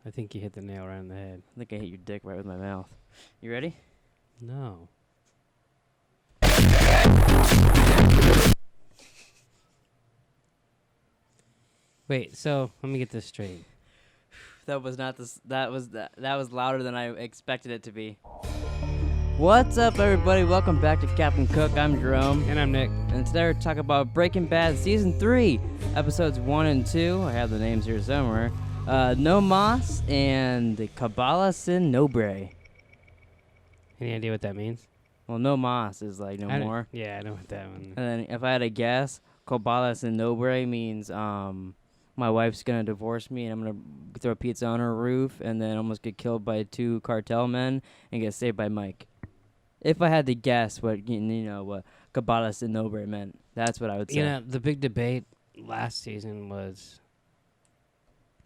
I think you hit the nail right on the head. I think I hit your dick right with my mouth. You ready? No. Wait, so let me get this straight. That was not this. That was louder than I expected it to be. What's up, everybody? Welcome back to Captain Cook. I'm Jerome, And I'm Nick. and today we're talking about Breaking Bad Season 3, Episodes 1 and 2. I have the names here somewhere. No Mas and Caballo sin Nombre. Any idea what that means? Well, No Mas is like no more. Yeah, I know what that one. And then if I had to guess, Caballo sin Nombre means my wife's gonna divorce me and I'm gonna throw pizza on her roof and then almost get killed by 2 cartel men and get saved by Mike. If I had to guess what what Caballo sin Nombre meant, that's what I would say. You know, the big debate last season was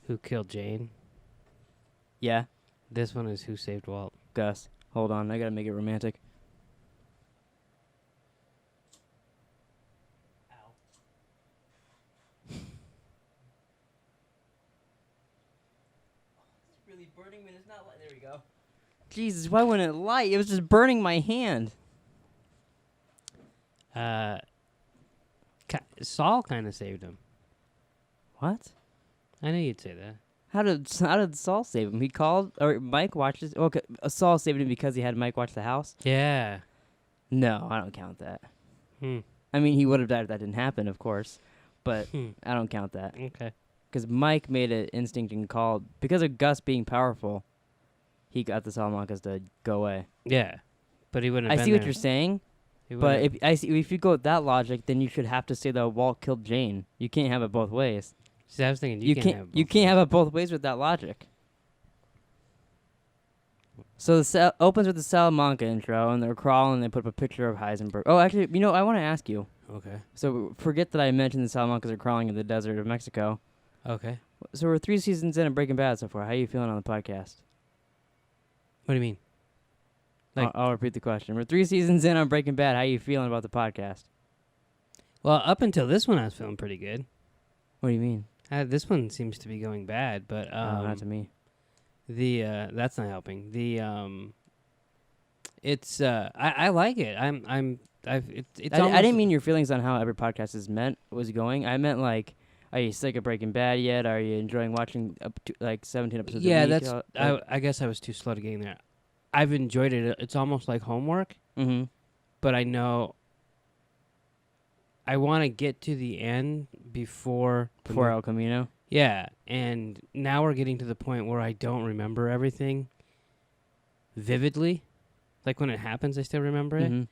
who killed Jane. Yeah, This one is who saved Walt. Gus. Hold on, I gotta make it romantic. Really burning me. It's not light. There we go. Jesus, why wouldn't it light? It was just burning my hand. Saul kind of saved him. What? I knew you'd say that. How did Saul save him? He called, or Mike watches. Okay, Saul saved him because he had Mike watch the house. Yeah. No, I don't count that. Hmm. I mean, he would have died if that didn't happen, of course, but Hmm. I don't count that Okay. because Mike made an instinct and called because of Gus being powerful. He got the Salamancas to go away. Yeah. But he wouldn't I have see been what there. you're saying, He but wouldn't if you go with that logic, then you should have to say that Walt killed Jane. You can't have it both ways. See, I was thinking You can't have it both ways with that logic. So the opens with the Salamanca intro, and they're crawling. And they put up a picture of Heisenberg. Oh, actually, I want to ask you. Okay. So forget that I mentioned the Salamancas are crawling in the desert of Mexico. Okay. So we're 3 seasons in of Breaking Bad so far. How are you feeling on the podcast? What do you mean? Like- I'll repeat the question. We're 3 seasons in on Breaking Bad. How are you feeling about the podcast? Well, up until this one, I was feeling pretty good. What do you mean? This one seems to be going bad, but Not to me. that's not helping. It's I like it. It's I didn't mean your feelings on how every podcast was going. I meant like, are you sick of Breaking Bad yet? Are you enjoying watching up to like 17 episodes? Yeah, a week? that's. I guess I was too slow to getting there. I've enjoyed it. It's almost like homework, Mm-hmm. but I know I want to get to the end before El Camino. Yeah, and now we're getting to the point where I don't remember everything vividly. Like when it happens, I still remember it. Mm-hmm.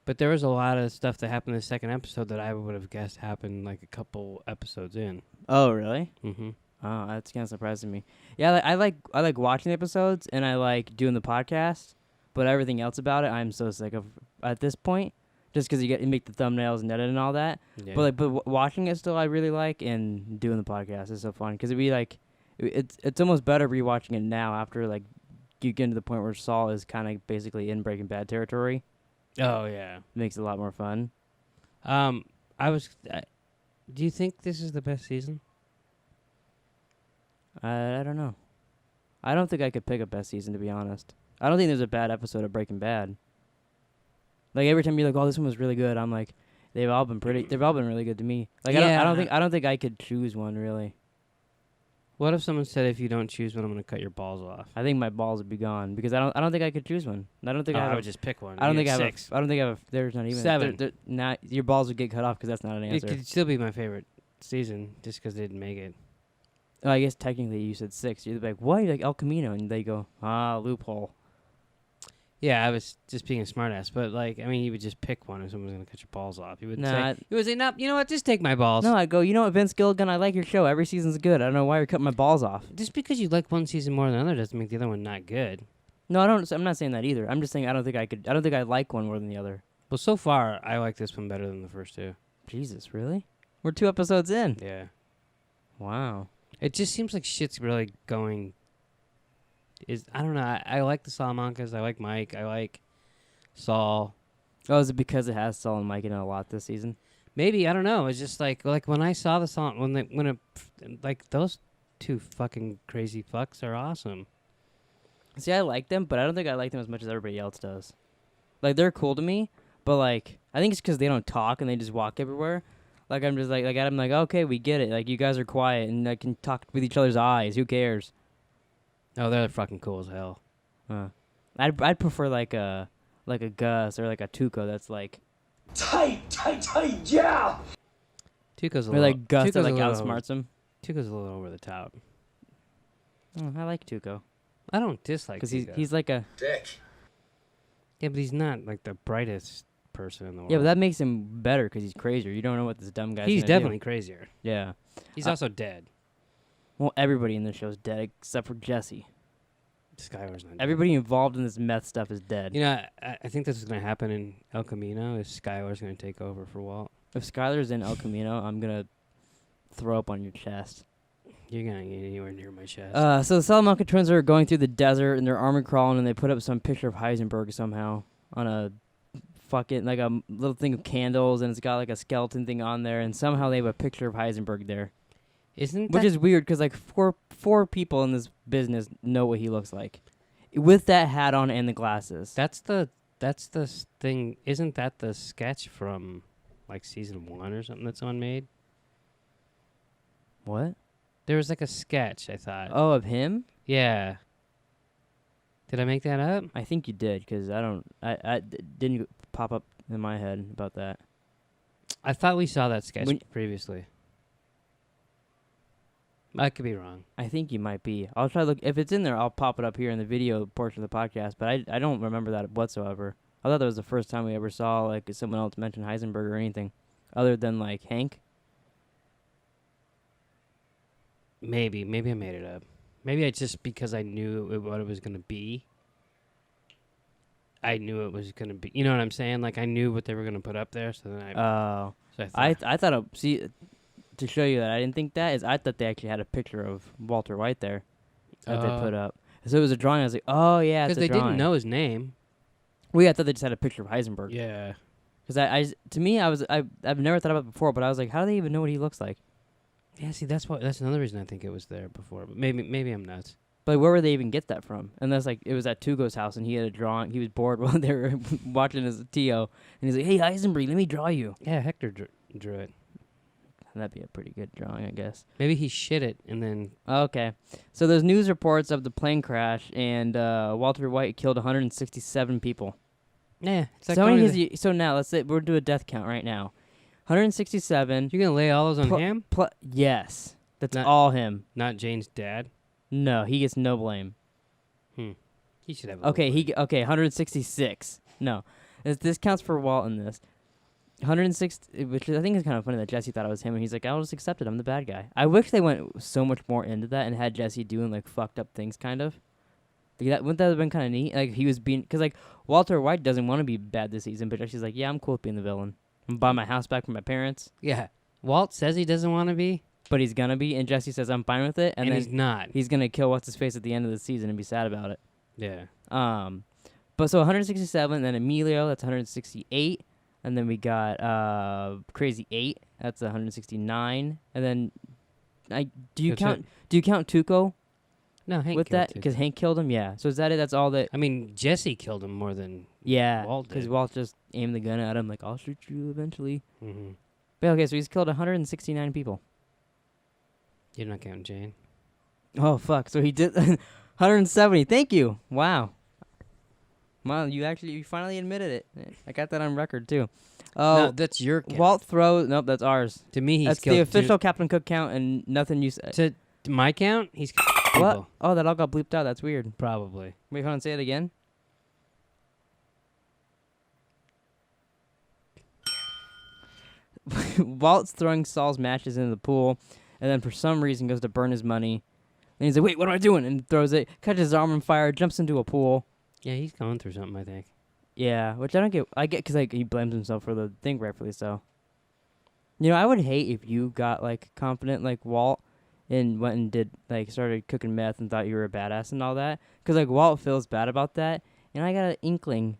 But there was a lot of stuff that happened in the second episode that I would have guessed happened like a couple episodes in. Oh, really? Mm-hmm. Oh, that's kind of surprising me. Yeah, I like watching the episodes and I like doing the podcast, but everything else about it, I'm so sick of at this point. Just because you make the thumbnails and edit and all that, Yeah. but watching it still I really like, and doing the podcast is so fun because it'd be like it's almost better rewatching it now after like you get to the point where Saul is kind of basically in Breaking Bad territory. Oh yeah. Makes it a lot more fun. Do you think this is the best season? I don't know. I don't think I could pick a best season, to be honest. I don't think there's a bad episode of Breaking Bad. Like every time you're like, "Oh, this one was really good," I'm like, they've all been really good to me. Like Yeah. I don't think I could choose one really. What if someone said, if you don't choose one, I'm going to cut your balls off? I think my balls would be gone because I don't think I could choose one. I don't think I I would just pick one. I don't You think I get have. six. I don't think I have. There's not even 7. Now your balls would get cut off because that's not an It answer. could still be my favorite season just because they didn't make it. Oh, I guess technically you said 6. You're like, what? You're like El Camino, and they go, loophole. Yeah, I was just being a smartass, but like, I mean, you would just pick one if someone's gonna cut your balls off. You would Nah, say, "No, you know what? Just take my balls." No, I go, you know what, Vince Gilligan, I like your show. Every season's good. I don't know why you're cutting my balls off. Just because you like one season more than the other doesn't make the other one not good. No, I don't. I'm not saying that either. I'm just saying I don't think I could. I don't think I like one more than the other. Well, so far, I like this one better than the first two. Jesus, really? We're 2 episodes in. Yeah, Wow. it just seems like shit's really going. I don't know. I like the Salamancas. I like Mike. I like Saul. Oh, is it because it has Saul and Mike in it a lot this season? Maybe, I don't know. It's just like when I saw the song, like those two fucking crazy fucks are awesome. See, I like them, but I don't think I like them as much as everybody else does. Like, they're cool to me, but, like, I think it's because they don't talk and they just walk everywhere. Like, I'm just like I'm like, okay, we get it. Like, you guys are quiet and I can talk with each other's eyes. Who cares? Oh, they're fucking cool as hell. I'd prefer like a Gus or like a Tuco that's like tight, yeah. Tuco's a or little. like Gus Tuco's that like a little, outsmarts him. Tuco's a little over the top. I like Tuco I don't dislike because Tuco. he's like a Dick. Yeah, but he's not like the brightest person in the world. yeah, but that makes him better because he's crazier. You don't know what this dumb guy's. He's gonna definitely do. crazier. Yeah. He's also dead. Well, everybody in the show's dead except for Jesse. Skylar's not dead. Everybody involved in this meth stuff is dead. You know, I think this is going to happen in El Camino. Is Skylar's going to take over for Walt? If Skylar's in El Camino, I'm gonna throw up on your chest. You're going to get anywhere near my chest. So the Salamanca twins are going through the desert and they're armor crawling and they put up some picture of Heisenberg somehow on a fucking like a little thing of candles and it's got like a skeleton thing on there and somehow they have a picture of Heisenberg there. Isn't Which that is weird because like four people in this business know what he looks like with that hat on and the glasses. that's the thing? Isn't that the sketch from like season 1 or something that someone made? What? There was like a sketch. I thought. Oh, of him? Yeah. Did I make that up? I think you did because I didn't pop up in my head about that. I thought we saw that sketch When- previously. I could be wrong. I think you might be. I'll try to look. If it's in there, I'll pop it up here in the video portion of the podcast. But I don't remember that whatsoever. I thought that was the first time we ever saw like someone else mention Heisenberg or anything, other than like Hank. Maybe I made it up. Maybe I just because I knew what it was going to be. I knew it was going to be. You know what I'm saying? Like I knew what they were going to put up there. So then Oh, so I thought, I thought see to show you that I didn't think that is I thought they actually had a picture of Walter White there that they put up. So it was a drawing. I was like, oh yeah, because it's a they drawing. didn't know his name. Well, yeah, I thought they just had a picture of Heisenberg. Yeah. Because to me, I've never thought about it before, but I was like, how do they even know what he looks like? Yeah. See, that's another reason I think it was there before. But maybe I'm nuts. But where would they even get that from? And that's like, it was at Tugo's house, and he had a drawing. He was bored while they were watching his T.O., and he's like, hey, Heisenberg, let me draw you. Yeah, Hector drew it. That'd be a pretty good drawing, I guess. Maybe he shit it and then. Okay. So there's news reports of the plane crash, and Walter White killed 167 people. Yeah. It's like So, going to so now, let's say we're doing a death count right now. 167. you're gonna lay all those on him? Yes. That's Not- all him. Not Jane's dad. No, he gets no blame. He should have. A Okay, little blame. 166. No, this counts for Walt in this. 160, which I think is kind of funny that Jesse thought it was him, and he's like, "I'll just accept it. I'm the bad guy." I wish they went so much more into that and had Jesse doing like fucked up things, kind of. Like wouldn't that have been kind of neat? Like he was being, because like Walter White doesn't want to be bad this season, but Jesse's like, "Yeah, I'm cool with being the villain. I'm buy my house back from my parents." Yeah. Walt says he doesn't want to be, But he's gonna be, and Jesse says, "I'm fine with it," and then he's not. he's gonna kill what's his face at the end of the season and be sad about it. Yeah. But so 167, then Emilio, that's 168, and then we got Crazy 8, that's 169, and then do you That's count Tuco No, Hank with killed that too. because Hank killed him? Yeah. So is that it? That's all that? I mean, Jesse killed him more than. Yeah. Walt Because did. Walt just aimed the gun at him like, "I'll shoot you eventually." Mm-hmm. But okay, so he's killed 169 people. You're not counting Jane. Oh fuck! So he did 170. Thank you. Wow. Wow, you finally admitted it. I got that on record too. Oh, No, that's your count. Walt throws. Nope, that's ours. To me, he's That's killed the official Captain Cook count, and nothing you said. To my count, he's killed What? people, Oh, that all got bleeped out. That's weird. probably. Wait, hold on. Say it again. Walt's throwing Saul's matches into the pool, and then for some reason goes to burn his money. And he's like, "Wait, what am I doing?" And throws it, catches his arm on fire, jumps into a pool. Yeah, he's going through something, I think. Yeah, which I don't get. I get because like he blames himself for the thing, rightfully so. You know, I would hate if you got like confident like Walt and went and did like started cooking meth and thought you were a badass and all that. Because like Walt feels bad about that, and I got an inkling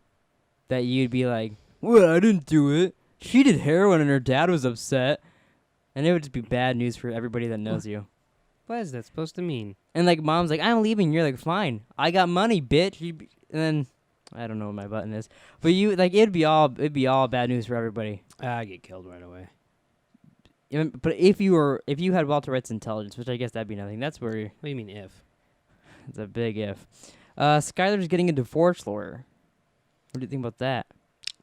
that you'd be like, "Well, I didn't do it. She did heroin and her dad was upset," and it would just be bad news for everybody that knows you. What is that supposed to mean? And like mom's like, I'm leaving. You're like, fine. I got money, bitch. And then I don't know what my button is, but you like it'd be all bad news for everybody. I get killed right away. But if you had Walter White's intelligence, which I guess that'd be nothing. That's where What do you mean if? it's a big if. Skylar's getting a divorce lawyer. What do you think about that?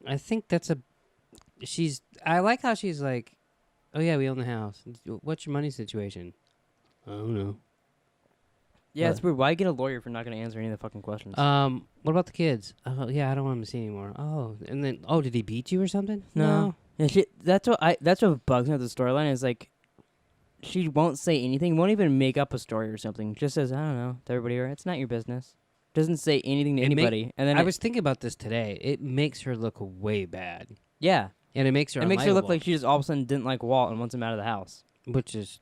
I think that's I like how she's like, oh yeah, we own the house. What's your money situation? I don't know. Yeah, it's weird. Why get a lawyer if you're not going to answer any of the fucking questions? What about the kids? Oh yeah, I don't want them to see anymore. Oh, and then did he beat you or something? No. Yeah, that's what bugs me with the storyline is like, she won't say anything, won't even make up a story or something. Just says, I don't know, to everybody, it's not your business. Doesn't say anything to anybody. And then I was thinking about this today. It makes her look way bad. Yeah. And it makes her look like she just all of a sudden didn't like Walt and wants him out of the house. Which is,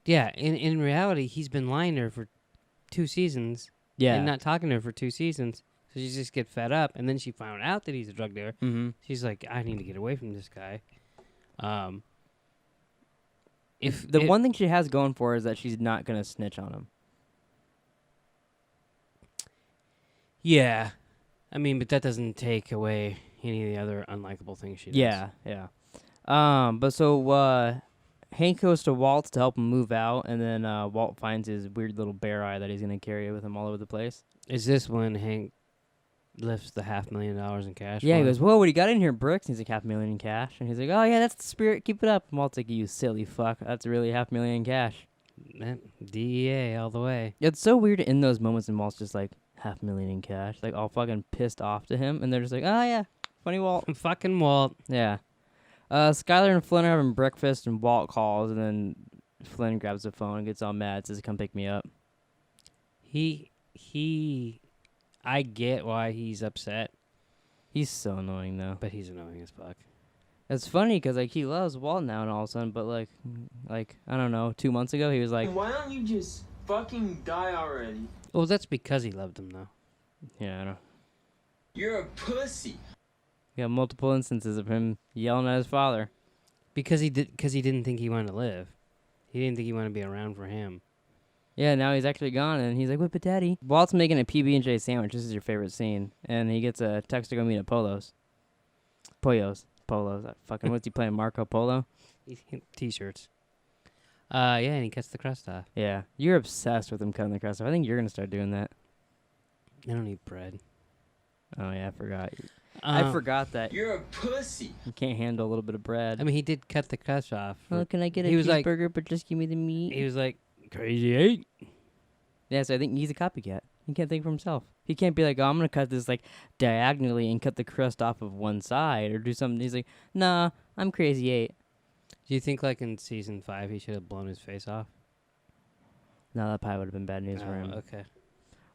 yeah, in reality, he's been lying to her for 2 seasons. Yeah. And not talking to her for 2 seasons. So she just get fed up. And then she found out that he's a drug dealer. Mm-hmm. She's like, I need to get away from this guy. If the one thing she has going for her is that she's not going to snitch on him. Yeah. I mean, but that doesn't take away any of the other unlikable things she does. Yeah. But so Hank goes to Walt's to help him move out, and then Walt finds his weird little bear eye that he's going to carry with him all over the place. Is this when Hank lifts the $500,000 in cash? Yeah, he goes, whoa, what do you got in here, bricks? And he's like, $500,000 in cash. And he's like, oh, yeah, that's the spirit. Keep it up. And Walt's like, you silly fuck. That's really $500,000 in cash. DEA all the way. It's so weird in those moments, and Walt's just like, $500,000 in cash. Like, all fucking pissed off to him. And they're just like, oh, yeah, funny Walt. Fucking Walt. Yeah. Skylar and Flynn are having breakfast, and Walt calls, and then Flynn grabs the phone and gets all mad, says, come pick me up. I get why he's upset. He's so annoying, though. But he's annoying as fuck. It's funny because like he loves Walt now and all of a sudden, but like I don't know, 2 months ago he was like, Why don't you just fucking die already? Well, that's because he loved him, though. yeah, I know. You're a pussy. We got multiple instances of him yelling at his father. Because he didn't think he wanted to live. He didn't think he wanted to be around for him. Yeah, now he's actually gone, and he's like, "What, but Daddy?" Walt's making a PB&J sandwich. This is your favorite scene, and he gets a text to go meet at Polos. Fucking what's he playing? Marco Polo? T-shirts. Yeah, and he cuts the crust off. Yeah, you're obsessed with him cutting the crust off. I think you're gonna start doing that. I don't eat bread. Oh yeah, I forgot. I forgot that You're a pussy. you can't handle a little bit of bread. I mean, he did cut the crust off. Oh, can I get a He was like- cheeseburger, but just give me the meat? He was like, Crazy 8. Yeah, so I think he's a copycat. He can't think for himself. He can't be like, oh, I'm going to cut this like diagonally and cut the crust off of one side or do something. He's like, nah, I'm Crazy 8. Do you think, like, in season 5, he should have blown his face off? No, that probably would have been bad news for him. Okay.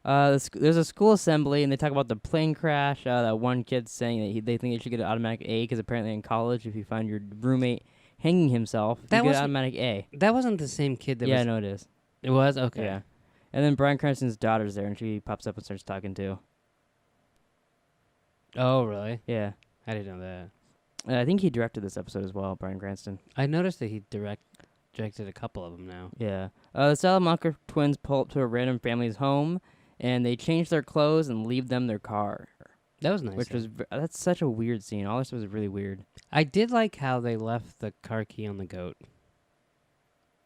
There's a school assembly, and they talk about the plane crash. That one kid's saying that they think they should get an automatic A because apparently in college, if you find your roommate hanging himself, you get an automatic A. That wasn't the same kid that was... Yeah, I know it is. It was? Okay. Yeah. And then Bryan Cranston's daughter's there, and she pops up and starts talking too. Oh, really? Yeah. I didn't know that. I think he directed this episode as well, Bryan Cranston. I noticed that he directed a couple of them now. Yeah. The Salamanca twins pull up to a random family's home, and they change their clothes and leave them their car. That was nice. Which was that's such a weird scene. All this was really weird. I did like how they left the car key on the goat.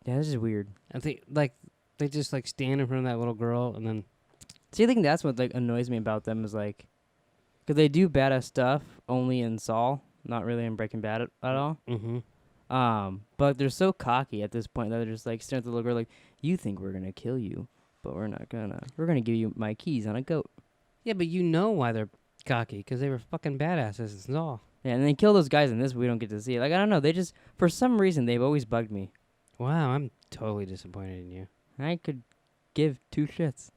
Yeah, this is weird. I think, like, they just, like, stand in front of that little girl, and then... See, I think that's what, like, annoys me about them is, like... Because they do badass stuff only in Saul, not really in Breaking Bad at all. Mm-hmm. But they're so cocky at this point that they're just, like, staring at the little girl like, you think we're going to kill you, but we're not gonna. We're going to give you my keys on a goat. Yeah, but you know why they're cocky, because they were fucking badasses, that's all. Yeah, and they kill those guys in this, but we don't get to see it. Like, I don't know, they just... For some reason, they've always bugged me. Wow, I'm totally disappointed in you. I could give 2 shits.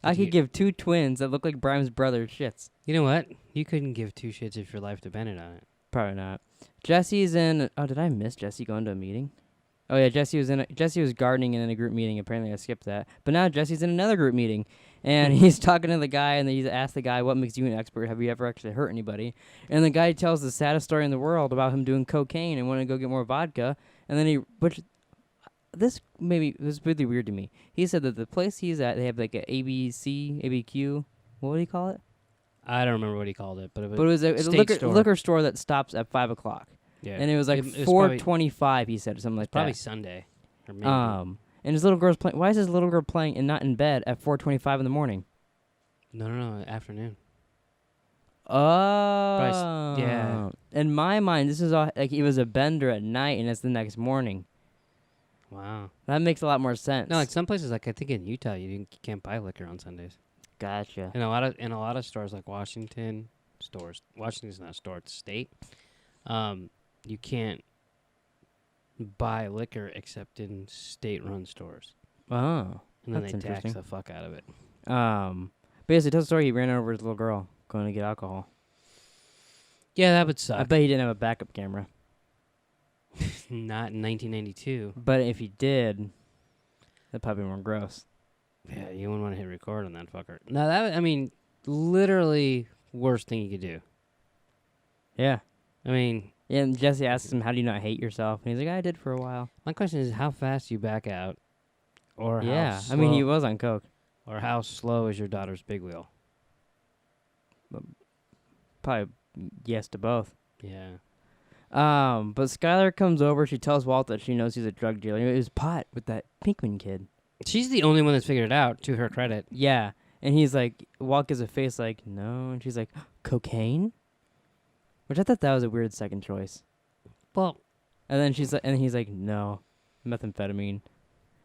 I could give 2 twins that look like Brian's brother shits. You know what? You couldn't give 2 shits if your life depended on it. Probably not. Jesse's in... Oh, did I miss Jesse going to a meeting? Oh, yeah, Jesse was gardening in a group meeting. Apparently, I skipped that. But now Jesse's in another group meeting. And he's talking to the guy, and he's asked the guy, what makes you an expert? Have you ever actually hurt anybody? And the guy tells the saddest story in the world about him doing cocaine and wanting to go get more vodka. And then this was really weird to me. He said that the place he's at, they have like a ABC, ABQ. What do you call it? I don't remember what he called it, but it But it was a state store. liquor store that stops at 5:00. Yeah. And it was like It was probably- 4:25. He said, or something like probably that. Sunday. Or maybe. And his little girl's playing. Why is his little girl playing and not in bed at 4:25 in the morning? No, afternoon. Oh, yeah. In my mind, this is all like it was a bender at night, and it's the next morning. Wow. That makes a lot more sense. No, like some places, like I think in Utah, you can't buy liquor on Sundays. Gotcha. In a lot of stores, like Washington stores. Washington's not a store; it's a state. You can't buy liquor except in state-run stores, Oh, and then That's they tax interesting. the fuck out of it. basically, tell the story. He ran over his little girl going to get alcohol. Yeah, that would suck. I bet he didn't have a backup camera. Not in 1992. But if he did, that'd probably be more gross. Yeah, you wouldn't want to hit record on that fucker. No, I mean, literally worst thing you could do. Yeah. I mean, Yeah, and Jesse asks him, "How do you not hate yourself?" And he's like, "I did for a while." my question is how fast you back out, or Yeah, how slow, I mean, he was on coke. or how slow is your daughter's big wheel? Probably yes to both. Yeah. But Skylar comes over. She tells Walt that she knows he's a drug dealer. It was pot with that Pinkman kid. She's the only one that's figured it out, to her credit. Yeah, and he's like, Walt gives a face like, "No," and she's like, "Cocaine," which I thought that was a weird second choice. Well, And then she's like, and he's like, "No, methamphetamine,"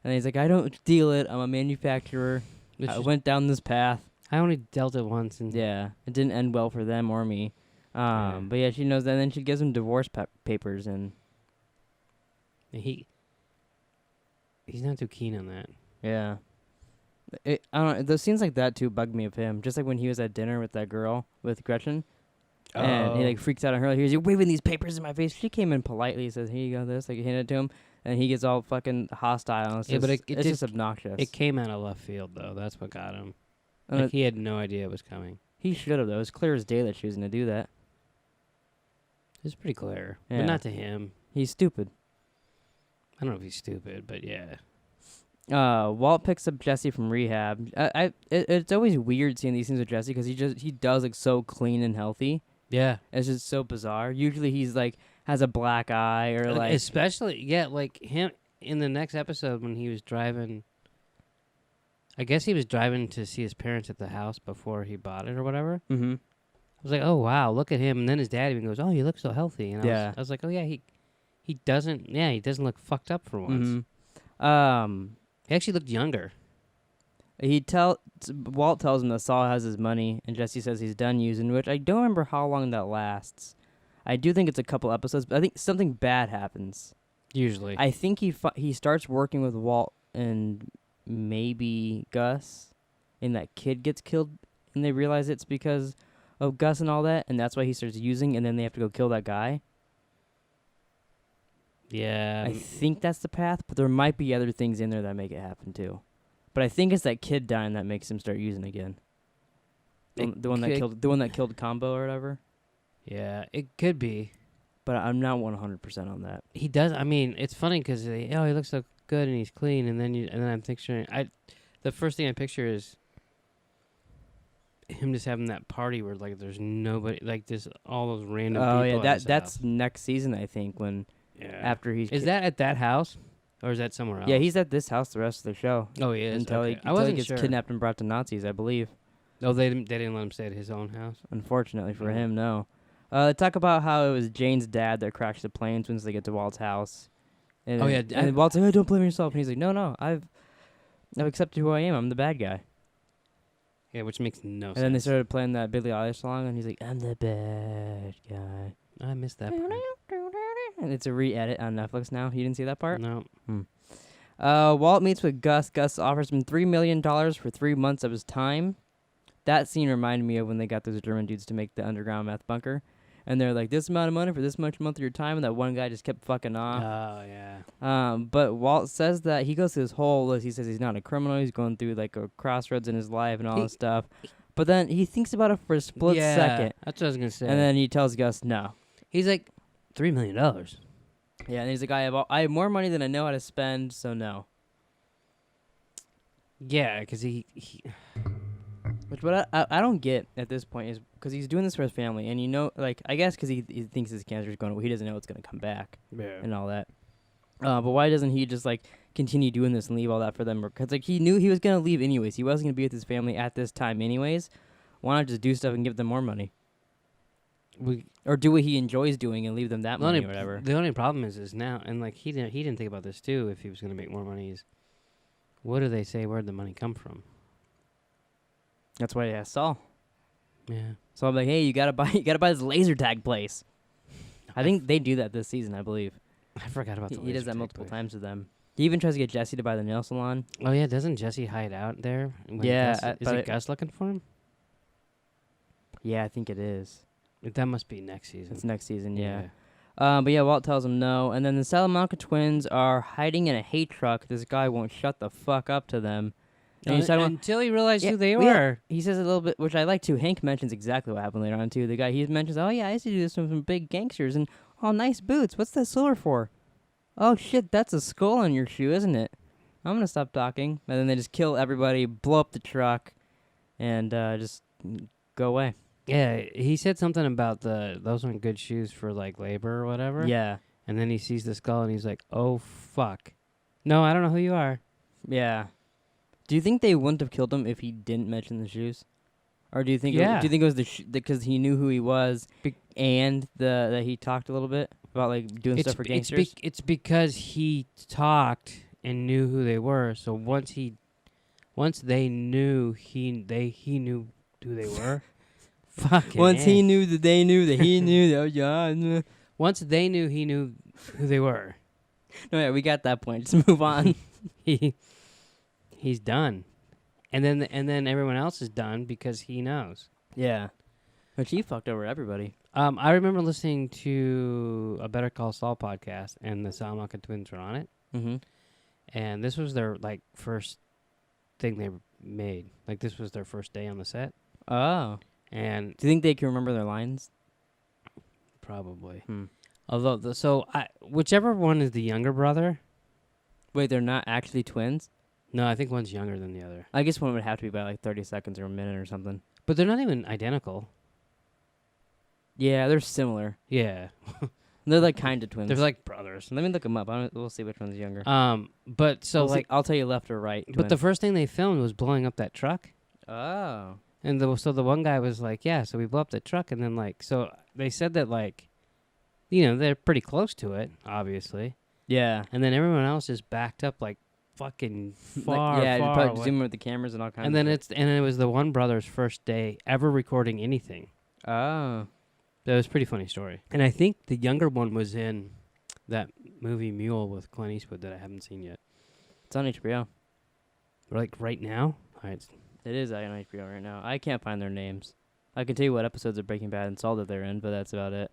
and he's like, "I don't deal it. I'm a manufacturer. it's I just- went down this path." I only dealt it once, and Yeah, it didn't end well for them or me. Yeah. But yeah, she knows that. And then she gives him divorce papers, and he's not too keen on that. yeah, I don't know. Those scenes like that too bug me of him. Just like when he was at dinner with that girl with Gretchen, and he like freaks out on her. Like, he's waving these papers in my face. She came in politely, says, "Here you go, this." Like, handed it to him, and he gets all fucking hostile. It's Yeah, but just, it it's did- just obnoxious. It came out of left field, though. That's what got him. And Like, he had no idea it was coming. he should have though. It was clear as day that she was gonna do that. It's pretty clear, Yeah. but not to him. He's stupid. I don't know if he's stupid, but yeah. Walt picks up Jesse from rehab. It's always weird seeing these things with Jesse because he does look so clean and healthy. Yeah. It's just so bizarre. Usually he's like has a black eye or like Especially, yeah, like him in the next episode when he was driving. I guess he was driving to see his parents at the house before he bought it or whatever. Mm-hmm. I was like, oh, wow, look at him. And then his dad even goes, oh, you look so healthy. And Yeah. I was like, oh, yeah, he doesn't look fucked up for once. Mm-hmm. He actually looked younger. Walt tells him that Saul has his money, and Jesse says he's done using, which I don't remember how long that lasts. I do think it's a couple episodes, but I think something bad happens. Usually. I think he starts working with Walt and maybe Gus, and that kid gets killed, and they realize it's because of Gus and all that, and that's why he starts using, and then they have to go kill that guy. Yeah. I think that's the path, but there might be other things in there that make it happen too. But I think it's that kid dying that makes him start using again. The one that killed Combo or whatever. Yeah, it could be. But I'm not 100% on that. He does. I mean, it's funny because he looks so good and he's clean, and then I'm picturing. The first thing I picture is him just having that party where like there's nobody, like just all those random. Oh people yeah, at his that's house. next season I think when after he's Is that at that house, or is that somewhere else? Yeah, he's at this house the rest of the show. Oh, he is. Until Okay. he gets kidnapped and brought to Nazis, I believe. Oh, they didn't let him stay at his own house. Unfortunately for Mhm. him, no. They talk about how it was Jane's dad that crashed the planes once they get to Walt's house. And Oh, yeah, and Walt's like, "Oh, don't blame yourself." And he's like, "No, I've accepted who I am. I'm the bad guy." Yeah, which makes no sense. And then they started playing that Billie Eilish song, and he's like, "I'm the bad guy." I missed that part. And it's a re-edit on Netflix now. You didn't see that part? No. Walt meets with Gus. Gus offers him $3 million for 3 months of his time. That scene reminded me of when they got those German dudes to make the underground meth bunker. And they're like, this amount of money for this much month of your time. And that one guy just kept fucking off. Oh yeah. But Walt says that he goes through this whole list. He says he's not a criminal. He's going through like a crossroads in his life and all this stuff. But then he thinks about it for a split second. That's what I was gonna say. And then he tells Gus no. he's like, $3 million. Yeah, and he's like, I have more money than I know how to spend, so no. Yeah, because he Which what I don't get at this point is because he's doing this for his family, and like I guess because he thinks his cancer is going away, he doesn't know it's going to come back yeah. and all that. But why doesn't he just like continue doing this and leave all that for them? Because like he knew he was going to leave anyways. He wasn't going to be with his family at this time anyways. Why not just do stuff and give them more money? Or do what he enjoys doing and leave them that money or whatever. The only problem is now, and like he didn't think about this too. If he was going to make more money, is what do they say? Where'd the money come from? That's why he asked Saul. Yeah. So I'm like, hey, you gotta buy this laser tag place. I think they do that this season, I believe. I forgot about He does that multiple times with them. He even tries to get Jesse to buy the nail salon. Oh yeah, doesn't Jesse hide out there? Yeah, Is it Gus looking for him? Yeah, I think it is. That must be next season. It's next season, yeah. But yeah, Walt tells him no, and then the Salamanca twins are hiding in a hay truck. This guy won't shut the fuck up to them. And he's talking about, Until he realized who they yeah, were. he says a little bit, which I like too. Hank mentions exactly what happened later on too. The guy he mentions, oh yeah, I used to do this with some big gangsters, and oh nice boots. What's that silver for? Oh shit, that's a skull on your shoe, isn't it? I'm gonna stop talking, and then they just kill everybody, blow up the truck, and just go away. Yeah, he said something about those aren't good shoes for like labor or whatever. Yeah, And then he sees the skull and he's like, "Oh fuck, no, I don't know who you are." yeah. Do you think they wouldn't have killed him if he didn't mention the shoes? Or do you think? Yeah. Do you think it was because he knew who he was, and that he talked a little bit about like doing stuff for gangsters? It's because he talked and knew who they were. So once they knew he knew who they were. Fucking Once he A. knew that they knew that he knew that. Yeah. Once they knew he knew who they were. No, yeah, we got that point. Just move on. He's done. And then everyone else is done because he knows. Yeah. But he fucked over everybody. I remember listening to a Better Call Saul podcast, and the Salamanca twins were on it. Mm-hmm. And this was their like first thing they made. Like this was their first day on the set. Oh. And Do you think they can remember their lines? probably. Hmm. Although, whichever one is the younger brother. Wait, they're not actually twins? No, I think one's younger than the other. I guess one would have to be by like 30 seconds or a minute or something. But they're not even identical. Yeah, they're similar. Yeah. They're like kind of twins. They're like brothers. Let me look them up. We'll see which one's younger. But so We'll see- like, I'll tell you left or right. but the first thing they filmed was blowing up that truck. Oh. And so the one guy was like, yeah, so we blew up the truck. And then like, so they said that like, they're pretty close to it, obviously. Yeah. And then everyone else is backed up like fucking far, yeah, far probably away. zoom with the cameras and all kinds And of then shit. it was the one brother's first day ever recording anything. Oh. That was a pretty funny story. And I think the younger one was in that movie Mule with Clint Eastwood that I haven't seen yet. It's on HBO. Like right now? All right. It is on HBO right now. I can't find their names. I can tell you what episodes of Breaking Bad and Saul that they're in, but that's about it.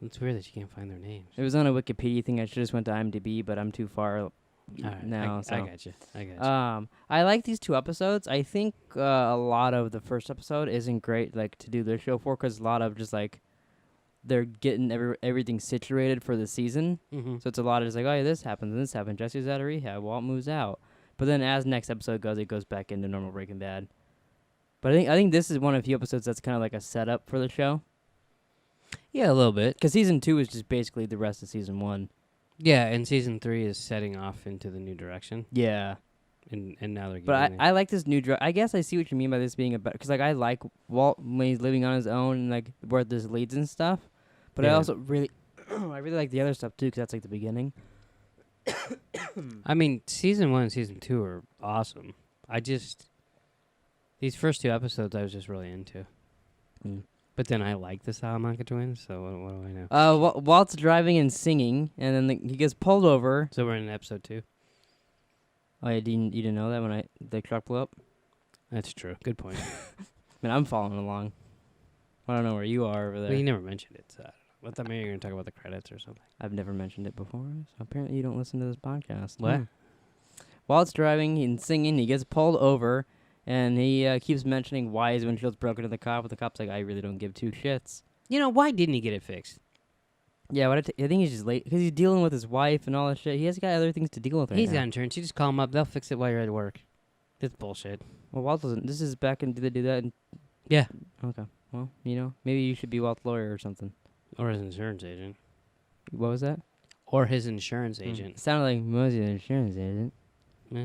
It's weird that you can't find their names. It was on a Wikipedia thing. I should just went to IMDb, but I'm too far All right, now. I So. got you. I like these two episodes. I think a lot of the first episode isn't great, like to do their show for, because a lot of just like they're getting everything situated for the season. Mm-hmm. So it's a lot of just like, oh yeah, this happens and this happened. Jesse's out of rehab. Walt moves out. But then as next episode goes, it goes back into normal Breaking Bad. But I think this is one of the few episodes that's kind of like a setup for the show. Yeah, a little bit. Because season 2 is just basically the rest of season 1. Yeah, and season 3 is setting off into the new direction. Yeah. And now they're getting But I like this new I guess I see what you mean by this being a better, because like I like Walt when he's living on his own and like where this leads and stuff. But I Yeah. also really, I really like the other stuff too, because that's like the beginning. I mean, season 1 and season 2 are awesome. These first 2 episodes I was just really into. Mm. But then I like the Salamanca twins, so what do I know? Walt's driving and singing, and then he gets pulled over. So we're in episode 2. Oh yeah, you didn't know that when the truck blew up? That's true. Good point. I mean, I'm following along. I don't know where you are over there. Well, you never mentioned it, so I don't know. Well, maybe you're going to talk about the credits or something. I've never mentioned it before, so apparently you don't listen to this podcast. What? Hmm. Walt's driving and singing, he gets pulled over, and he keeps mentioning why his windshield's broken to the cop, but the cop's like, I really don't give two shits. Why didn't he get it fixed? Yeah, I think he's just late because he's dealing with his wife and all that shit. He has got other things to deal with right He's now. got insurance. You just call him up. They'll fix it while you're at work. It's bullshit. Well, Walt doesn't. This is back in. Did they do that? Yeah. Okay. Well, maybe you should be Walt's lawyer or something. Or his insurance agent. What was that? Or his insurance agent. Sounded like Mosey's insurance agent.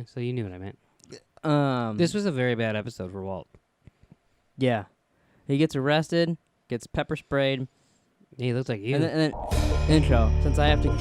So you knew what I meant. This was a very bad episode for Walt. Yeah. He gets arrested, gets pepper sprayed. He looks like you. And then intro. Since I have to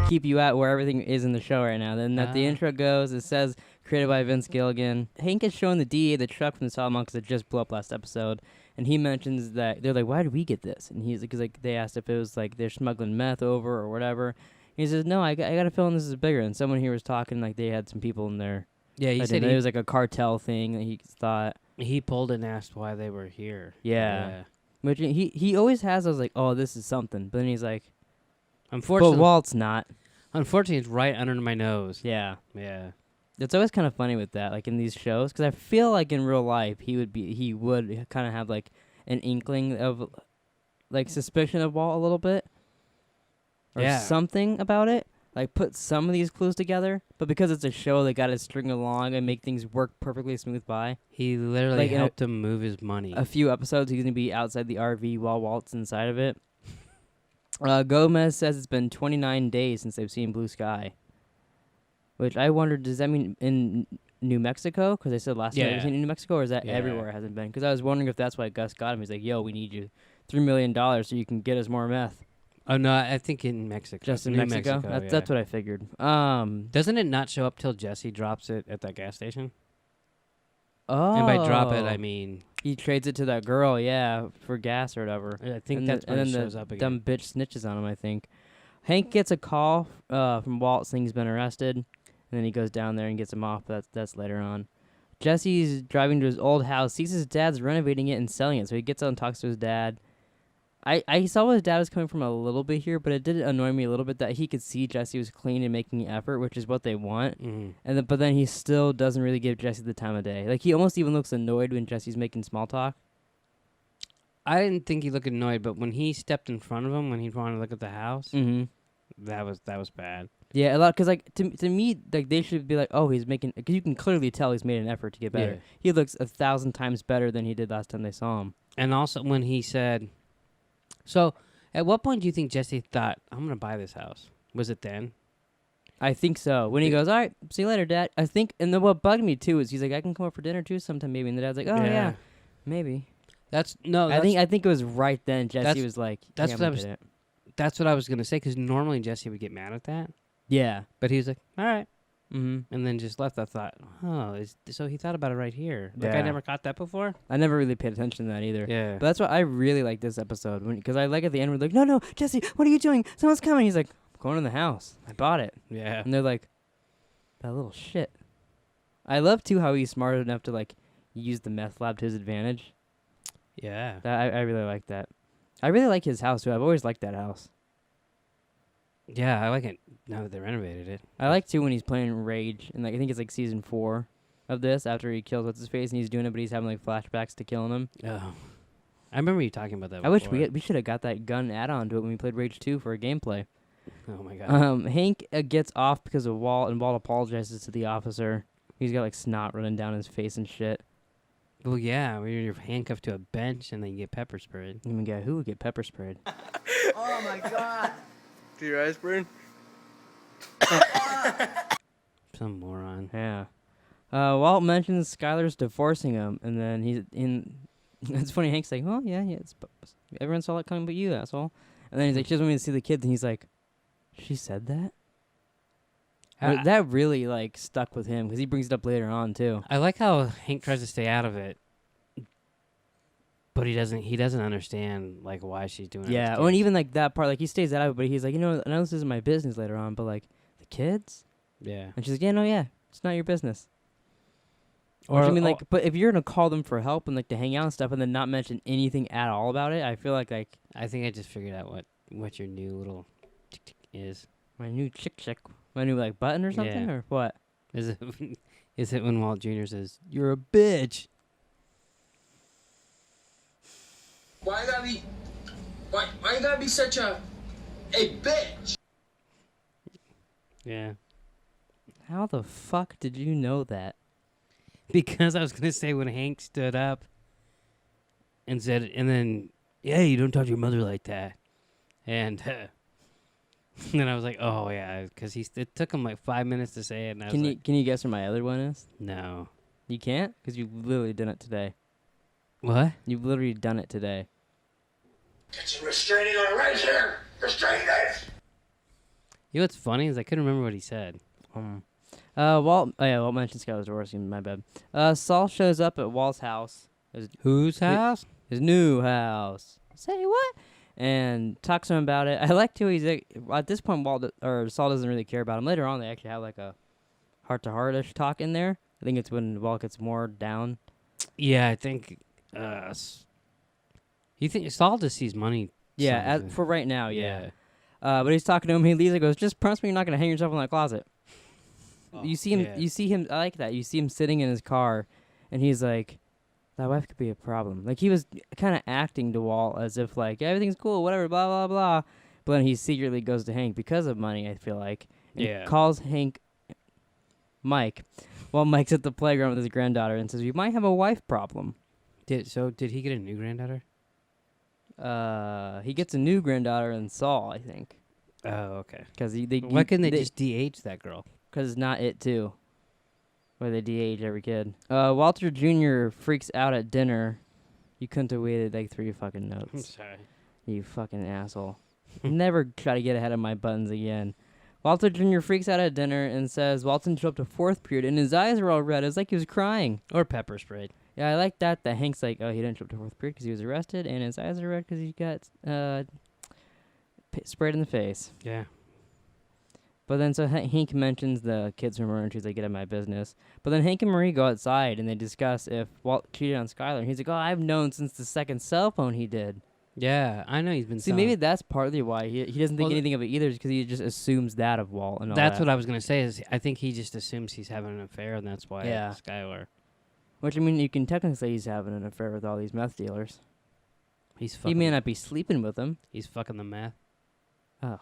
keep you at where everything is in the show right now. Then the intro goes, it says created by Vince Gilligan. Hank is showing the DA the truck from the Solomon because it just blew up last episode. And he mentions that they're like, why did we get this? And he's because like they asked if it was like they're smuggling meth over or whatever. He says, no, I got a feeling this is bigger. And someone here was talking like they had some people in there. Yeah, he said it was like a cartel thing that he thought. He pulled and asked why they were here. Yeah. Which he always has those like, oh, this is something. But then he's like, unfortunately, but Walt's not. Unfortunately, it's right under my nose. Yeah. Yeah. It's always kind of funny with that, like in these shows, because I feel like in real life he would kind of have like an inkling of like suspicion of Walt a little bit, or something about it. Like put some of these clues together, but because it's a show, they got to string along and make things work perfectly smooth by. He literally helped him move his money. A few episodes, he's gonna be outside the RV while Walt's inside of it. Gomez says it's been 29 days since they've seen blue sky. Which I wondered, does that mean in New Mexico? Because they said last time they've seen in New Mexico, or is that everywhere it hasn't been? Because I was wondering if that's why Gus got him. He's like, yo, we need you $3 million so you can get us more meth. Oh, no, I think in Mexico. Just in Mexico? That's what I figured. Doesn't it not show up till Jesse drops it at that gas station? Oh. And by drop it, I mean... He trades it to that girl, for gas or whatever. I think that's when it shows up again. Dumb bitch snitches on him, I think. Hank gets a call from Walt saying he's been arrested, and then he goes down there and gets him off. That's later on. Jesse's driving to his old house, sees his dad's renovating it and selling it, so he gets out and talks to his dad. I saw where his dad was coming from a little bit here, but it did annoy me a little bit that he could see Jesse was clean and making an effort, which is what they want. Mm-hmm. But then he still doesn't really give Jesse the time of day. Like, he almost even looks annoyed when Jesse's making small talk. I didn't think he looked annoyed, but when he stepped in front of him, when he wanted to look at the house, that was bad. Yeah, a lot, because, like, to me, like, they should be like, oh, he's making, because you can clearly tell he's made an effort to get better. Yeah. He looks 1,000 times better than he did last time they saw him. And also when he said... So, at what point do you think Jesse thought, I'm going to buy this house? Was it then? I think so. When he goes, all right, see you later, Dad. I think, and then what bugged me, too, is he's like, I can come over for dinner, too, sometime maybe. And the dad's like, oh, yeah maybe. I think it was right then Jesse was like, that's what I was going to say, because normally Jesse would get mad at that. Yeah. But he was like, all right. Mm-hmm. And then just left. I thought, so he thought about it right here. Like, I never caught that before. I never really paid attention to that either. Yeah. But that's why I really like this episode. Because I like at the end, we're like, no, Jesse, what are you doing? Someone's coming. He's like, I'm going in the house. I bought it. Yeah. And they're like, that little shit. I love, too, how he's smart enough to, like, use the meth lab to his advantage. Yeah. I really like that. I really like his house, too. I've always liked that house. Yeah, I like it now that they renovated it. I like, too, when he's playing Rage. And like I think it's, like, season 4 of this, after he kills what's-his-face, and he's doing it, but he's having, like, flashbacks to killing him. Oh. I remember you talking about that before. I wish we should have got that gun add-on to it when we played Rage 2 for a gameplay. Oh, my God. Hank gets off because of Walt, and Walt apologizes to the officer. He's got, like, snot running down his face and shit. Well, yeah, when you're handcuffed to a bench and then you get pepper sprayed. I mean, who would get pepper sprayed? Oh, my God. Do your eyes burn? Some moron. Yeah. Walt mentions Skylar's divorcing him, and then he's in... It's funny, Hank's like, well, yeah, everyone saw it coming but you, asshole. And then he's like, she doesn't want me to see the kids, and he's like, she said that? That really, like, stuck with him, because he brings it up later on, too. I like how Hank tries to stay out of it, but he doesn't understand, like, why she's doing it. Yeah, and even, like, that part, like, he stays out of it, but he's like, I know this isn't my business later on, but, like, the kids? Yeah. And she's like, it's not your business. But if you're going to call them for help and, like, to hang out and stuff and then not mention anything at all about it, I feel like... I think I just figured out what your new little tick is. My new chick. My new, like, button or something? Yeah. Or what? Is it when Walt Jr. says, you're a bitch? Why you gotta be such a a bitch. Yeah. How the fuck did you know that? Because I was gonna say when Hank stood up and said, and then, yeah, you don't talk to your mother like that, and then I was like, oh yeah, because it took him like 5 minutes to say it, and I was like, Can you guess where my other one is? no, You can't, because you've literally done it today. what? You've literally done it today. Get some restraining order right here. Restrain this. You know what's funny is I couldn't remember what he said. Walt mentioned Skylar's divorcing. My bad. Saul shows up at Walt's house. Whose house? His new house. Say what? And talks to him about it. I like to. He's like, at this point, Saul doesn't really care about him. Later on, they actually have like a heart-to-heart-ish talk in there. I think it's when Walt gets more down. Yeah, I think. You think Saul just sees money? Yeah, something. for right now, yeah. But he's talking to him. He leaves and goes, "Just promise me you're not gonna hang yourself in that closet." Oh, you see him. yeah. You see him. I like that. You see him sitting in his car, and he's like, "That wife could be a problem." Like he was kind of acting to Walt as if like everything's cool, whatever, blah blah blah. But then he secretly goes to Hank because of money. I feel like, and Yeah. calls Hank Mike, while Mike's at the playground with his granddaughter, and says, "You might have a wife problem." Did he get a new granddaughter? He gets a new granddaughter in Saul, I think, Oh, okay. because Why couldn't they just de-age that girl? Because it's not it, too. Where they de-age every kid. Walter Jr. freaks out at dinner. You couldn't have waited like 3 fucking I'm notes. sorry. You fucking asshole. Never try to get ahead of my buttons again. Walter Jr. freaks out at dinner and says Walton showed up to 4th period and his eyes were all red. It was like he was crying. Or pepper sprayed. Yeah, I like that. That Hank's like, oh, he didn't show up to 4th period because he was arrested and his eyes are red because he got sprayed in the face. Yeah. But then so Hank mentions the kids from Marie and she's like, get out of my business. But then Hank and Marie go outside and they discuss if Walt cheated on Skylar. And he's like, oh, I've known since the second cell phone he did. Yeah, I know he's been. See, maybe that's partly why he doesn't think anything of it either, because he just assumes that of Walt and all That's that. what I was gonna say. Is I think he just assumes he's having an affair, and that's why. Yeah. Skylar. Which, I mean, you can technically say he's having an affair with all these meth dealers. He's He fucking. may not be sleeping with them. He's fucking the meth. Ugh.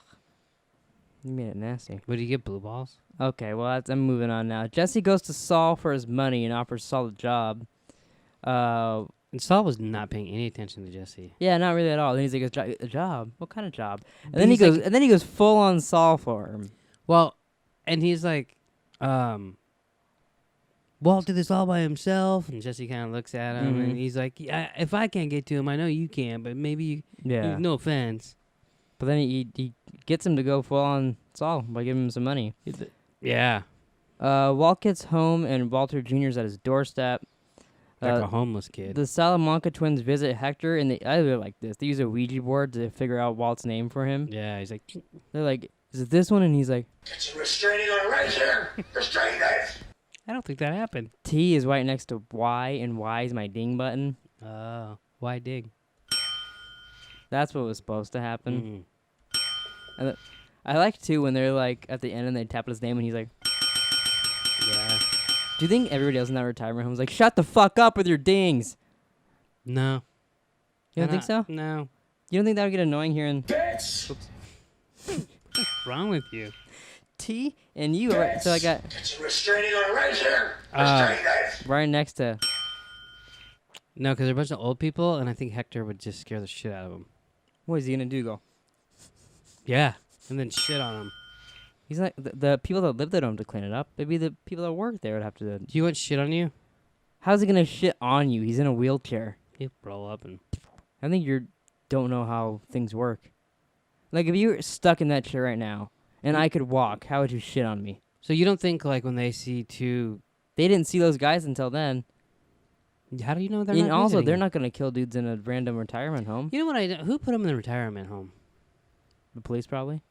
You made it nasty. Would he get blue balls? Okay, well, I'm moving on now. Jesse goes to Saul for his money and offers Saul a job. And Saul was not paying any attention to Jesse. Yeah, not really at all. Then he's like, a job? What kind of job? And But then he's like- and then he goes full on Saul for him. Well, and he's like, Walt did this all by himself. And Jesse kind of looks at him, Mhm. and he's like, yeah, if I can't get to him, I know you can, but maybe you. Yeah. No offense. But then he gets him to go full on Saul by giving him some money. Yeah. Walt gets home and Walter Jr.'s at his doorstep. Like a homeless kid. The Salamanca twins visit Hector, and I really like this. They use a Ouija board to figure out Walt's name for him. Yeah, he's like, They're like, is it this one? And he's like, Get some restraining order right here. Restrain this. I don't think that happened. T is right next to Y, and Y is my ding button. Oh, why dig? That's what was supposed to happen. Mm. I like, too, when they're like at the end and they tap his name, and he's like, Yeah. do you think everybody else in that retirement home was like, shut the fuck up with your dings? No. You don't think so? No. You don't think that would get annoying hearing Bitch. What's wrong with you? T and you? Right, so I got Get some restraining order right here. Restrain this. right next to. No, because they're a bunch of old people, and I think Hector would just scare the shit out of them. What is he gonna do? Go. Yeah. And then shit on them. He's like the people that live there don't have to clean it up. Maybe the people that work there would have to. Do you want shit on you? How's he gonna shit on you? He's in a wheelchair. You roll up and. I think you don't know how things work. Like if you were stuck in that chair right now and I could walk, how would you shit on me? So you don't think like when they see two? They didn't see those guys until then. How do you know they're And not? also, visiting they're you? not gonna kill dudes in a random retirement home. You know what who put them in the retirement home? The police probably.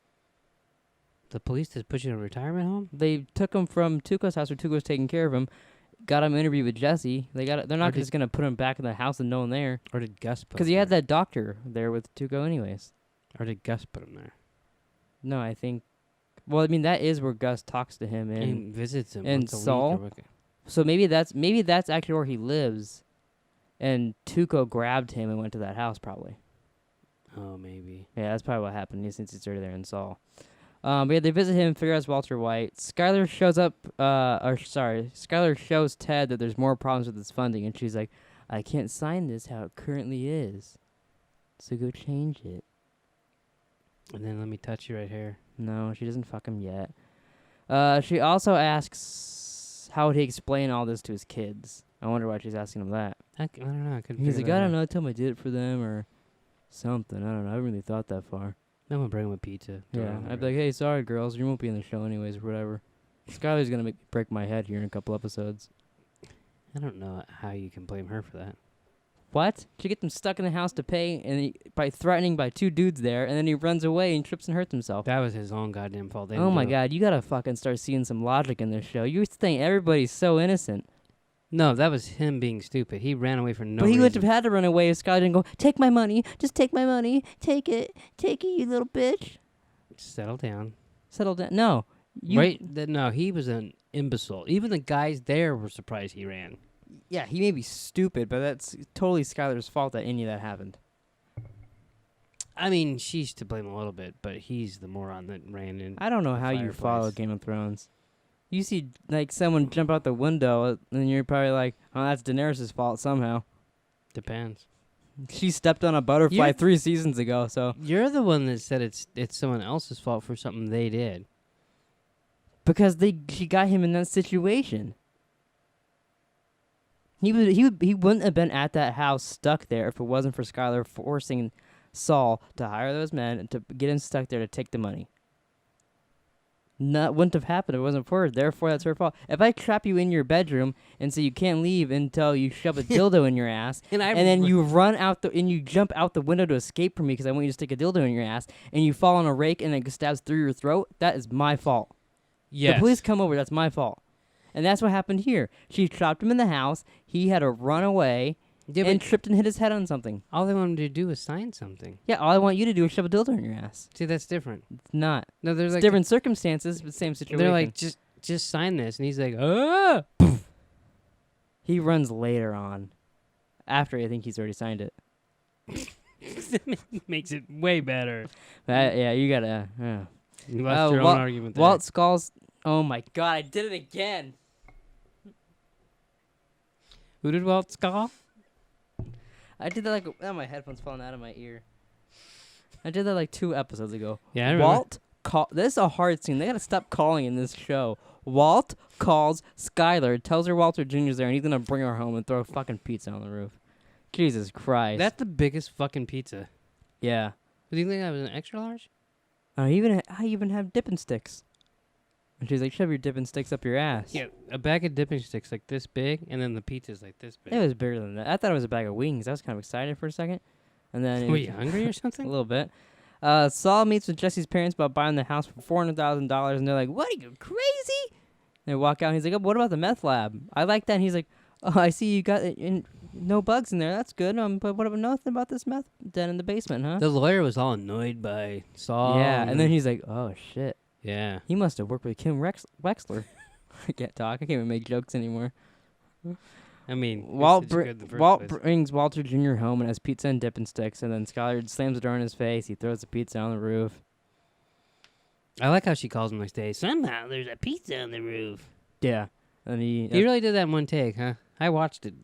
The police just put you in a retirement home? They took him from Tuco's house where Tuco's taking care of him. Got him an interview with Jesse. They're not just gonna put him back in the house and no one there. Or did Gus put? Because he had that doctor there with Tuco anyways. Or did Gus put him there? No, I think. Well, I mean that is where Gus talks to him And visits him. and once a week Saul? or what- So maybe that's actually where he lives, and Tuco grabbed him and went to that house probably. Oh, maybe. Yeah, that's probably what happened since he's already there in Saul. But yeah, they visit him, figure out it's Walter White. Skylar shows Ted that there's more problems with his funding, and she's like, I can't sign this how it currently is. So go change it. And then let me touch you right here. No, she doesn't fuck him yet. She also asks how would he explain all this to his kids. I wonder why she's asking him that. I don't know. I couldn't He's figure like, that I out. don't know, tell him I did it for them or something. I don't know. I haven't really thought that far. I'm going to bring him a pizza. Yeah, I'd be like, hey, sorry, girls. You won't be in the show anyways or whatever. Skylar's going to break my head here in a couple episodes. I don't know how you can blame her for that. What? She get them stuck in the house to pay and by threatening by two dudes there, and then he runs away and trips and hurts himself. That was his own goddamn fault. They Oh didn't my do it. god, you gotta fucking start seeing some logic in this show. You think everybody's so innocent. No, that was him being stupid. He ran away for no But he reason. would have had to run away if Skylar didn't go, take my money, just take my money, take it, you little bitch. Settle down. Settle down. No. You, No, he was an imbecile. Even the guys there were surprised he ran. Yeah, he may be stupid, but that's totally Skylar's fault that any of that happened. I mean, she's to blame a little bit, but he's the moron that ran in. I don't know how you fireplace. follow Game of Thrones. You see, like, someone jump out the window, and you're probably like, oh, that's Daenerys' fault somehow. Depends. She stepped on a butterfly You're- 3 seasons ago, so. You're the one that said it's someone else's fault for something they did. Because she got him in that situation. He wouldn't have been at that house stuck there if it wasn't for Skylar forcing Saul to hire those men and to get him stuck there to take the money. Wouldn't have happened if it wasn't for her. Therefore, that's her fault. If I trap you in your bedroom and say you can't leave until you shove a dildo in your ass, And and then you run out and you jump out the window to escape from me because I want you to stick a dildo in your ass, and you fall on a rake and it stabs through your throat, that is my fault. Yes. The police come over, that's my fault. And that's what happened here. She trapped him in the house. He had to run away Yeah, and but tripped and hit his head on something. all they wanted to do was sign something. Yeah, all I want you to do is shove a dildo in your ass. See, that's different. It's not. No, there's It's like different circumstances, but same situation. They're like, just sign this, and he's like, ah. He runs later on. After I think he's already signed it. Makes it way better. Yeah, you gotta. You lost your own argument there. Walt Skulls. Oh my god, I did it again. Who did Walt Skull? I did that like. Oh, my headphones falling out of my ear. I did that like 2 episodes ago. Yeah, I remember. This is a hard scene. They gotta stop calling in this show. Walt calls Skylar, tells her Walter Jr.'s there, and he's gonna bring her home and throw a fucking pizza on the roof. Jesus Christ. That's the biggest fucking pizza. Yeah. Do you think that was an extra large? I even have dipping sticks. And she's like, shove your dipping sticks up your ass. Yeah, a bag of dipping sticks like this big, and then the pizza's like this big. It was bigger than that. I thought it was a bag of wings. I was kind of excited for a second. And then Were you hungry or a something? little bit. Saul meets with Jesse's parents about buying the house for $400,000, and they're like, what, are you crazy? And they walk out, and he's like, oh, what about the meth lab? I like that. And he's like, oh, I see you got no bugs in there. That's good. But what about nothing about this meth den in the basement, huh? The lawyer was all annoyed by Saul. Yeah, and then he's like, oh, shit. yeah. He must have worked with Kim Wexler. I can't talk. I can't even make jokes anymore. I mean, Walt, it's good in the first Walt place. brings Walter Jr. home and has pizza and dipping sticks, and then Skylar slams the door in his face. He throws the pizza on the roof. I like how she calls him next day. Somehow there's a pizza on the roof. Yeah. And he He really did that in one take, huh? I watched it.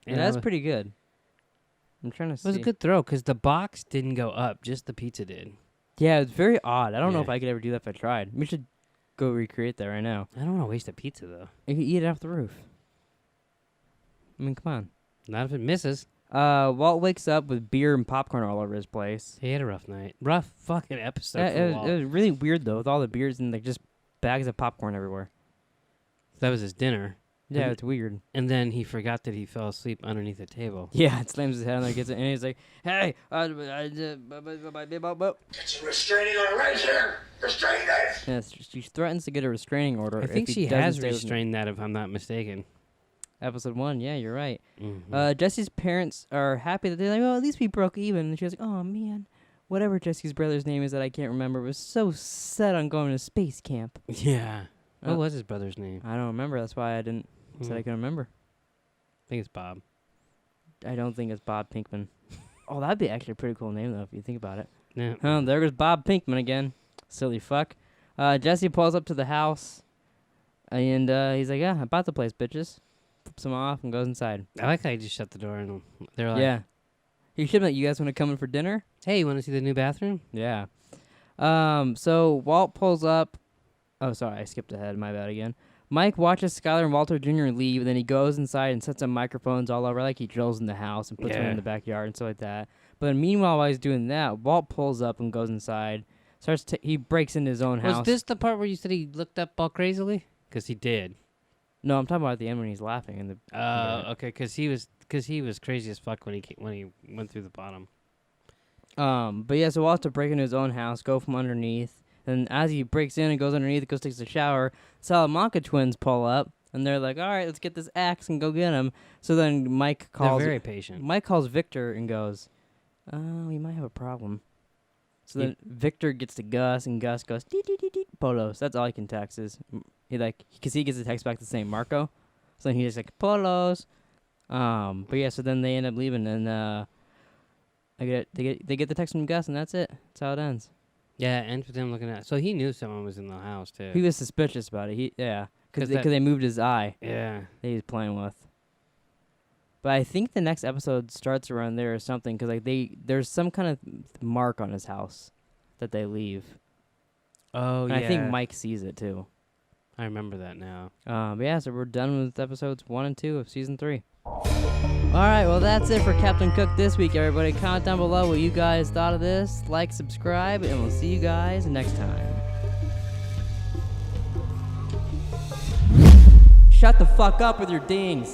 yeah, that's pretty good. I'm trying to It see. was a good throw because the box didn't go up, just the pizza did. Yeah, it's very odd. I don't know Yeah. if I could ever do that if I tried. We should go recreate that right now. I don't want to waste a pizza though. You can eat it off the roof. I mean, come on. Not if it misses. Walt wakes up with beer and popcorn all over his place. He had a rough night. Rough fucking episode for It Walt. was really weird though, with all the beers and like just bags of popcorn everywhere. That was his dinner. Yeah, And- it's weird. And then he forgot that he fell asleep underneath a table. Yeah, it slams his head on there, gets it, and he's like, "Hey, Get a restraining order right here. Restrain this. yeah, she threatens to get a restraining order. I think if he she doesn't has stay with me. restrained that, if I'm not mistaken. Episode 1, yeah, you're right. Mhm. Jesse's parents are happy that they're like, well, at least we broke even. And she was like, oh man, whatever Jesse's brother's name is that I can't remember was so set on going to space camp. Yeah. What Uh, was his brother's name? I don't remember. That's why I didn't said I Mm. can remember. I think it's Bob. I don't think it's Bob Pinkman. Oh, that'd be actually a pretty cool name, though, if you think about it. Yeah. Oh, there goes Bob Pinkman again. Silly fuck. Jesse pulls up to the house, and he's like, yeah, I bought the place, bitches. Flips him off and goes inside. I like how you just shut the door and they're like, Yeah. He should be like, you guys want to come in for dinner? hey, you want to see the new bathroom? Yeah. So Walt pulls up. Oh, sorry, I skipped ahead. My bad again. Mike watches Skylar and Walter Jr. leave, and then he goes inside and sets up microphones all over, like he drills in the house and puts them Yeah. in the backyard and stuff like that. But meanwhile, while he's doing that, Walt pulls up and goes inside. He breaks into his own house. Was this the part where you said he looked up all crazily? Because he did. No, I'm talking about at the end when he's laughing. In the Okay, because he was crazy as fuck when he went through the bottom. But yeah, so Walt's to break into his own house, go from underneath. And as he breaks in and goes underneath, goes takes a shower, Salamanca twins pull up, and they're like, all right, let's get this axe and go get him. So then Mike calls... They're very patient. Mike calls Victor and goes, we might have a problem. So then Victor gets to Gus, and Gus goes, dee Polos. That's all he can text is... Because he gets the text back the same Marco. So then he's just like, Polos. But yeah, so then they end up leaving, and they get the text from Gus, and that's it. That's how it ends. Yeah, and with him looking at... So he knew someone was in the house, too. He was suspicious about it. Because 'Cause they moved his eye Yeah. that he was playing with. But I think the next episode starts around there or something, because there's some kind of mark on his house that they leave. Oh, And yeah. I think Mike sees it too. I remember that now. But yeah, so we're done with episodes 1 and 2 of season 3. Alright, well that's it for Captain Cook this week, everybody. Comment down below what you guys thought of this. Like, subscribe, and we'll see you guys next time. Shut the fuck up with your dings.